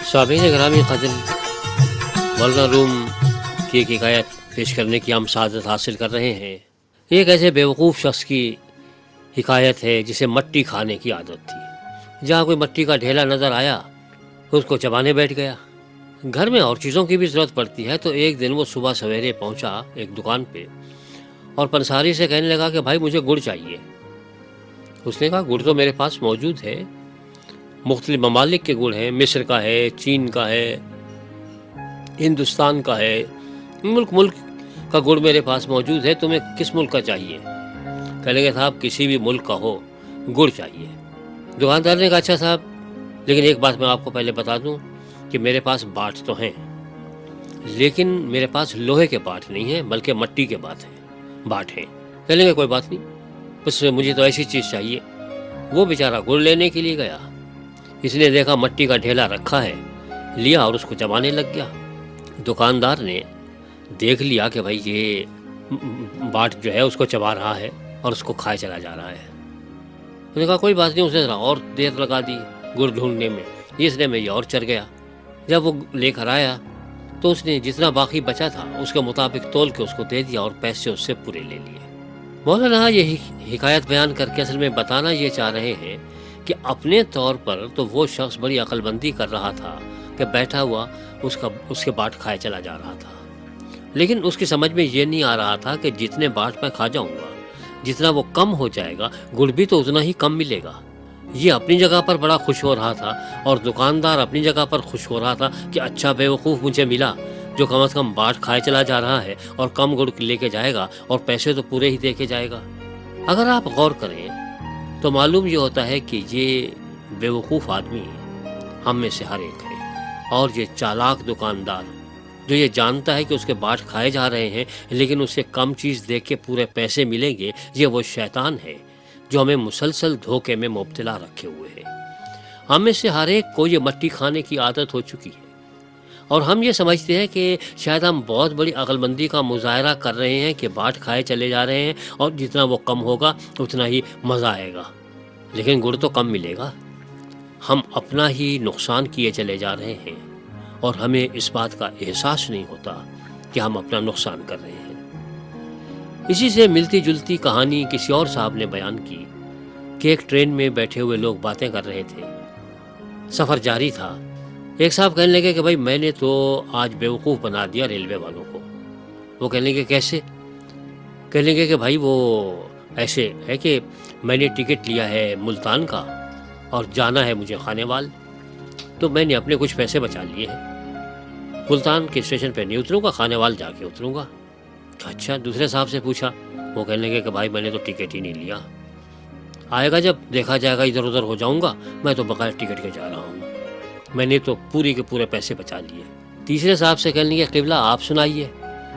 सामीन ग्रामी कदर मौलाना रूम की एक हिकायत पेश करने की हम सआदत हासिल कर रहे हैं। एक ऐसे बेवकूफ़ शख्स की हिकायत है जिसे मट्टी खाने की आदत थी। जहाँ कोई मट्टी का ढेला नज़र आया उसको चबाने बैठ गया। घर में और चीज़ों की भी ज़रूरत पड़ती है, तो एक दिन वो सुबह सवेरे पहुँचा एक दुकान पे और पंसारी से कहने लगा कि भाई मुझे गुड़ चाहिए। उसने कहा गुड़ तो मेरे पास मौजूद है, मुख्तलिफ ममालिक के गुड़ हैं, मिस्र का है, चीन का है, हिंदुस्तान का है, मुल्क मुल्क का गुड़ मेरे पास मौजूद है, तुम्हें किस मुल्क का चाहिए? कहने लगे साहब किसी भी मुल्क का हो, गुड़ चाहिए। दुकानदार ने कहा अच्छा साहब, लेकिन एक बात मैं आपको पहले बता दूं कि मेरे पास बाट तो हैं, लेकिन मेरे पास लोहे के बाट नहीं हैं, बल्कि मट्टी के बाट हैं। कहने लगे कोई बात नहीं, बस मुझे तो ऐसी चीज़ चाहिए। वो बेचारा गुड़ लेने के लिए गया। इसने देखा मट्टी का ढेला रखा है, लिया और उसको चबाने लग गया। दुकानदार ने देख लिया कि भाई ये बाट जो है उसको चबा रहा है और उसको खाए चला जा रहा है। उसने कहा कोई बात नहीं, उसने और देर लगा दी गुड़ ढूंढने में, इसने में ये और चढ़ गया। जब वो लेकर आया तो उसने जितना बाकी बचा था उसके मुताबिक तोल के उसको दे दिया और पैसे उससे पूरे ले लिए। मौलाना ये हिकायत बयान करके असल में बताना ये चाह रहे हैं कि अपने तौर पर तो वो शख्स बड़ी अक्लमंदी कर रहा था कि बैठा हुआ उसके बाट खाए चला जा रहा था, लेकिन उसकी समझ में ये नहीं आ रहा था कि जितने बाट मैं खा जाऊंगा, जितना वो कम हो जाएगा, गुड़ भी तो उतना ही कम मिलेगा। ये अपनी जगह पर बड़ा खुश हो रहा था और दुकानदार अपनी जगह पर खुश हो रहा था कि अच्छा बेवकूफ़ मुझे मिला जो कम से कम बाट खाए चला जा रहा है और कम गुड़ लेके जाएगा और पैसे तो पूरे ही दे के जाएगा। अगर आप गौर करें तो मालूम ये होता है कि ये बेवकूफ़ आदमी हम में से हर एक है, और ये चालाक दुकानदार जो ये जानता है कि उसके बाट खाए जा रहे हैं लेकिन उसे कम चीज़ दे के पूरे पैसे मिलेंगे, ये वो शैतान है जो हमें मुसलसल धोखे में मुब्तला रखे हुए है। हम में से हर एक को ये मट्टी खाने की आदत हो चुकी है और हम ये समझते हैं कि शायद हम बहुत बड़ी अक्लमंदी का मुजाहरा कर रहे हैं कि बाट खाए चले जा रहे हैं और जितना वो कम होगा उतना ही मज़ा आएगा, लेकिन गुड़ तो कम मिलेगा। हम अपना ही नुकसान किए चले जा रहे हैं और हमें इस बात का एहसास नहीं होता कि हम अपना नुकसान कर रहे हैं। इसी से मिलती जुलती कहानी किसी और साहब ने बयान की कि एक ट्रेन में बैठे हुए लोग बातें कर रहे थे, सफ़र जारी था। एक साहब कहने लगे कि भाई मैंने तो आज बेवकूफ़ बना दिया रेलवे वालों को। वो कहने लगे कैसे? कहने लगे कि भाई वो ऐसे है कि मैंने टिकट लिया है मुल्तान का और जाना है मुझे खानेवाल, तो मैंने अपने कुछ पैसे बचा लिए हैं। मुल्तान के स्टेशन पे नहीं उतरूँगा, खानेवाल जाके उतरूँगा। अच्छा, दूसरे साहब से पूछा। वो कहने लगे कि भाई मैंने तो टिकट ही नहीं लिया, आएगा जब देखा जाएगा, इधर उधर हो जाऊँगा, मैं तो बगैर टिकट के जा रहा हूँ, मैंने तो पूरे के पूरे पैसे बचा लिए। तीसरे साहब से कहने लगे क़िबला आप सुनाइए।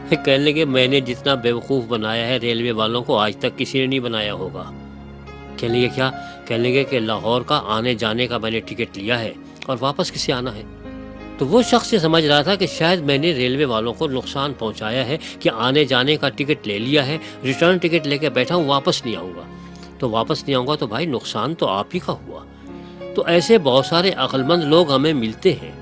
कहने लगे मैंने जितना बेवकूफ़ बनाया है रेलवे वालों को आज तक किसी ने नहीं बनाया होगा। कहने लगे क्या? कहने लगे कि लाहौर का आने जाने का मैंने टिकट लिया है और वापस किसे आना है। तो वो शख्स ये समझ रहा था कि शायद मैंने रेलवे वालों को नुकसान पहुंचाया है कि आने जाने का टिकट ले लिया है, रिटर्न टिकट लेके बैठा हूँ, वापस नहीं आऊँगा। तो वापस नहीं आऊँगा तो भाई नुकसान तो आप ही का हुआ। तो ऐसे बहुत सारे अक्लमंद लोग हमें मिलते हैं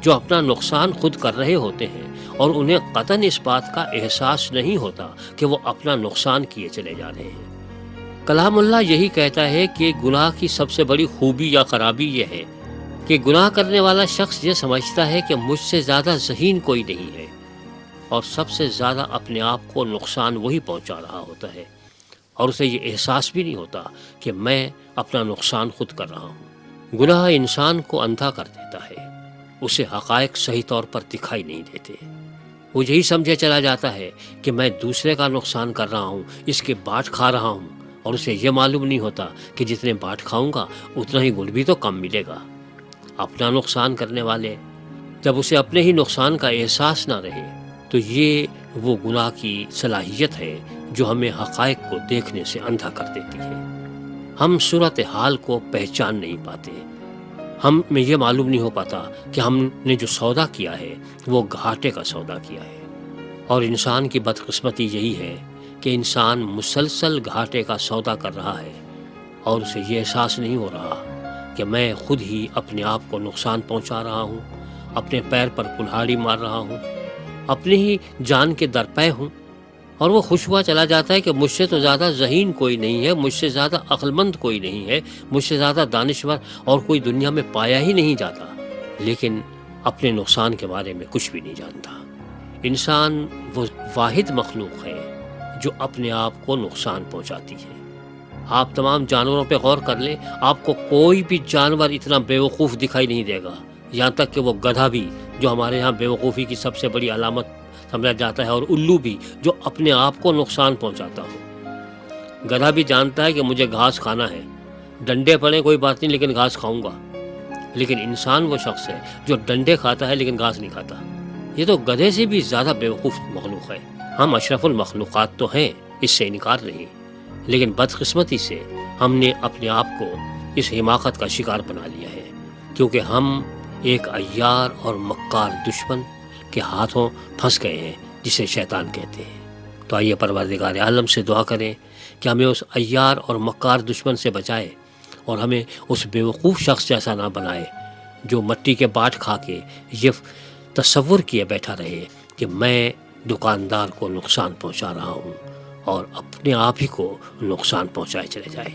जो अपना नुकसान खुद कर रहे होते हैं और उन्हें कतन इस बात का एहसास नहीं होता कि वो अपना नुकसान किए चले जा रहे हैं। कलामुल्लाह यही कहता है कि गुनाह की सबसे बड़ी खूबी या खराबी यह है कि गुनाह करने वाला शख्स ये समझता है कि मुझसे ज़्यादा ज़हीन कोई नहीं है और सबसे ज़्यादा अपने आप को नुकसान वही पहुंचा रहा होता है और उसे ये एहसास भी नहीं होता कि मैं अपना नुकसान खुद कर रहा हूँ। गुनाह इंसान को अंधा कर देता है, उसे हक़ाइक़ सही तौर पर दिखाई नहीं देते। वो यही समझे चला जाता है कि मैं दूसरे का नुकसान कर रहा हूँ, इसके बाट खा रहा हूँ, और उसे ये मालूम नहीं होता कि जितने बाट खाऊंगा उतना ही गुड़ भी तो कम मिलेगा। अपना नुकसान करने वाले जब उसे अपने ही नुकसान का एहसास ना रहे तो ये वो गुनाह की सलाहियत है जो हमें हक़ाइक़ को देखने से अंधा कर देती है। हम सूरत हाल को पहचान नहीं पाते, हम में ये मालूम नहीं हो पाता कि हमने जो सौदा किया है वो घाटे का सौदा किया है। और इंसान की बदकिस्मती यही है कि इंसान मुसलसल घाटे का सौदा कर रहा है और उसे ये एहसास नहीं हो रहा कि मैं खुद ही अपने आप को नुकसान पहुंचा रहा हूँ اپنے پیر پر کلہاڑی مار رہا ہوں، اپنی ہی جان کے درپے ہوں، اور وہ خوش ہوا چلا جاتا ہے کہ مجھ سے تو زیادہ ذہین کوئی نہیں ہے، مجھ سے زیادہ عقل مند کوئی نہیں ہے، مجھ سے زیادہ دانشور اور کوئی دنیا میں پایا ہی نہیں جاتا، لیکن اپنے نقصان کے بارے میں کچھ بھی نہیں جانتا۔ انسان وہ واحد مخلوق ہے جو اپنے آپ کو نقصان پہنچاتی ہے۔ آپ تمام جانوروں پہ غور کر لیں، آپ کو کوئی بھی جانور اتنا بیوقوف دکھائی نہیں دے گا، یہاں تک کہ وہ گدھا بھی، جو ہمارے ہاں بیوقوفی کی سب سے بڑی علامت سمجھا جاتا ہے، اور الو بھی، جو اپنے آپ کو نقصان پہنچاتا ہو۔ گدھا بھی جانتا ہے کہ مجھے گھاس کھانا ہے، ڈنڈے پڑے کوئی بات نہیں لیکن گھاس کھاؤں گا، لیکن انسان وہ شخص ہے جو ڈنڈے کھاتا ہے لیکن گھاس نہیں کھاتا۔ یہ تو گدھے سے بھی زیادہ بیوقوف مخلوق ہے۔ ہم اشرف المخلوقات تو ہیں، اس سے انکار نہیں، لیکن بدقسمتی سے ہم نے اپنے آپ کو اس حماقت کا شکار بنا لیا ہے، کیونکہ ہم ایک عیار اور مکار دشمن کے ہاتھوں پھنس گئے ہیں جسے شیطان کہتے ہیں۔ تو آئیے پروردگار عالم سے دعا کریں کہ ہمیں اس عیار اور مکار دشمن سے بچائے، اور ہمیں اس بیوقوف شخص جیسا نہ بنائے جو مٹی کے باٹ کھا کے یہ تصور کیے بیٹھا رہے کہ میں دکاندار کو نقصان پہنچا رہا ہوں، اور اپنے آپ ہی کو نقصان پہنچائے چلے جائے۔